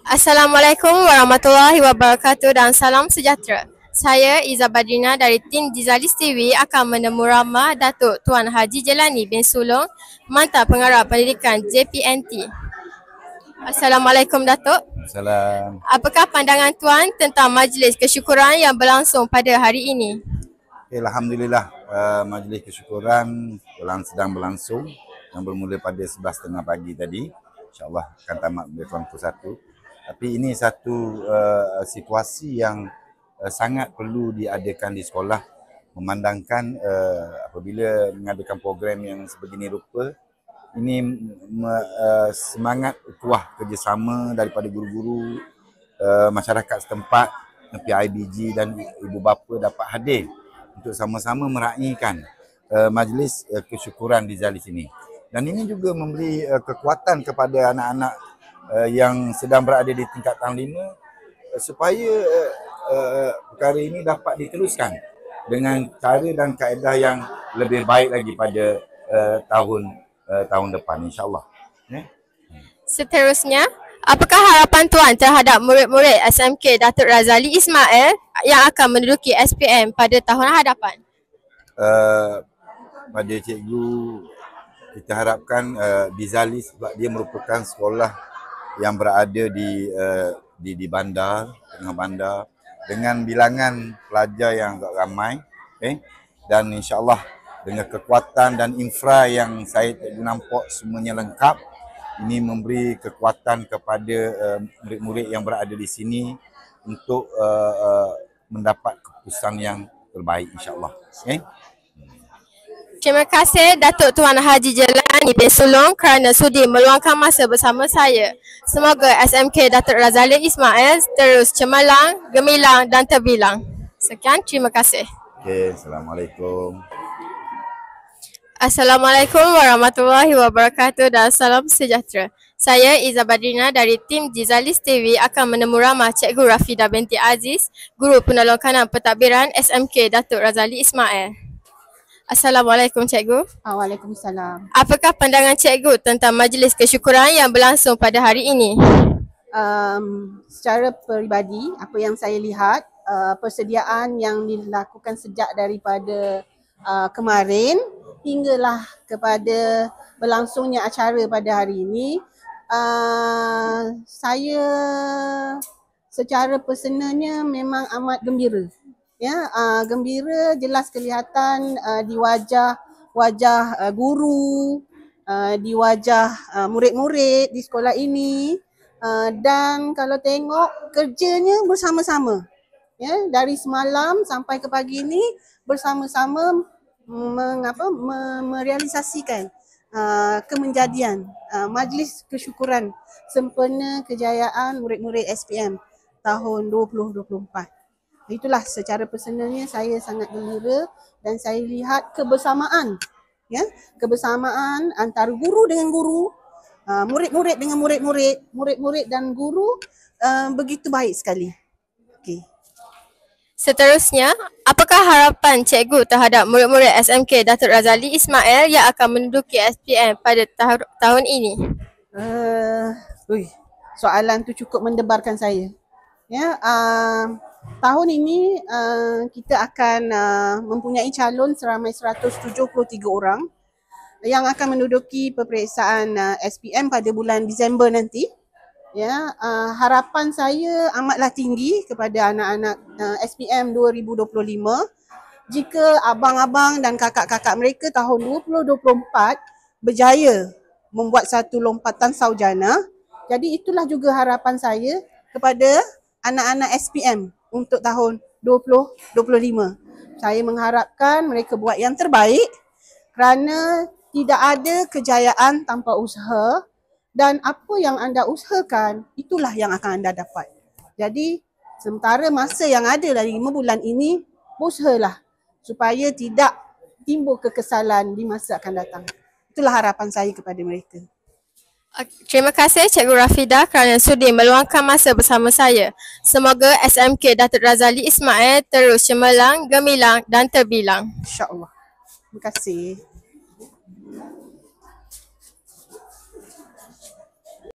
Assalamualaikum warahmatullahi wabarakatuh dan salam sejahtera. Saya Iza Badrina dari tim Dizalis TV akan menemu ramah Datuk Tuan Haji Jelani bin Sulong, Mantap Pengarah Pendidikan JPNT. Assalamualaikum Datuk. Salam. Apakah pandangan Tuan tentang majlis kesyukuran yang berlangsung pada hari ini? Alhamdulillah, majlis kesyukuran sedang berlangsung yang bermula pada 11.30 pagi tadi. InsyaAllah akan tamat pada pukul 1. Tapi ini satu situasi yang sangat perlu diadakan di sekolah, memandangkan apabila mengadakan program yang sebegini rupa, ini semangat ukhuwah kerjasama daripada guru-guru, masyarakat setempat, PIBG dan ibu bapa dapat hadir untuk sama-sama meraihkan majlis kesyukuran di Dizalis ini. Dan ini juga memberi kekuatan kepada anak-anak yang sedang berada di tingkat tahun 5 supaya perkara ini dapat diteruskan dengan cara dan kaedah yang lebih baik lagi pada tahun depan, insyaAllah. Seterusnya, apakah harapan Tuan terhadap murid-murid SMK Datuk Razali Ismail yang akan menduduki SPM pada tahun hadapan? Pada cikgu, kita harapkan Dizalis sebab dia merupakan sekolah yang berada di bandar, tengah bandar, dengan bilangan pelajar yang agak ramai, dan insyaAllah dengan kekuatan dan infra yang saya nampak semuanya lengkap, ini memberi kekuatan kepada murid-murid yang berada di sini untuk mendapat keputusan yang terbaik, insyaAllah. Terima kasih Datuk Tuan Haji Jelani bin Sulong kerana sudi meluangkan masa bersama saya. Semoga SMK Datuk Razali Ismail terus cemerlang, gemilang dan terbilang. Sekian, terima kasih. Assalamualaikum. Assalamualaikum warahmatullahi wabarakatuh dan salam sejahtera. Saya Iza Badrina dari tim Dizalis TV akan menemu ramah Cikgu Rafidah binti Aziz, Guru Penolong Kanan Pentadbiran SMK Datuk Razali Ismail. Assalamualaikum Cikgu. Waalaikumsalam. Apakah pandangan Cikgu tentang majlis kesyukuran yang berlangsung pada hari ini? Secara peribadi, apa yang saya lihat, persediaan yang dilakukan sejak daripada kemarin hinggalah kepada berlangsungnya acara pada hari ini, saya secara personalnya memang amat gembira. Gembira jelas kelihatan di wajah guru, di wajah murid-murid di sekolah ini, dan kalau tengok kerjanya bersama-sama, dari semalam sampai ke pagi ini bersama-sama merealisasikan kemenjadian majlis kesyukuran sempena kejayaan murid-murid SPM tahun 2024. Itulah secara personalnya saya sangat gembira dan saya lihat kebersamaan, kebersamaan antara guru dengan guru, murid-murid dengan murid-murid, murid-murid dan guru begitu baik sekali. Seterusnya, apakah harapan Cikgu terhadap murid-murid SMK Datuk Razali Ismail yang akan menduduki SPM pada tahun ini? Soalan tu cukup mendebarkan saya. Tahun ini kita akan mempunyai calon seramai 173 orang yang akan menduduki peperiksaan SPM pada bulan Disember nanti. Harapan saya amatlah tinggi kepada anak-anak SPM 2025 jika abang-abang dan kakak-kakak mereka tahun 2024 berjaya membuat satu lompatan sarjana. Jadi itulah juga harapan saya kepada anak-anak SPM untuk tahun 2025. Saya mengharapkan mereka buat yang terbaik kerana tidak ada kejayaan tanpa usaha dan apa yang anda usahakan itulah yang akan anda dapat. Jadi sementara masa yang ada dalam 5 bulan ini, usahalah supaya tidak timbul kekesalan di masa akan datang. Itulah harapan saya kepada mereka. Terima kasih Cikgu Rafidah kerana sudi meluangkan masa bersama saya. Semoga SMK Datuk Razali Ismail terus cemerlang, gemilang dan terbilang. InsyaAllah. Terima kasih.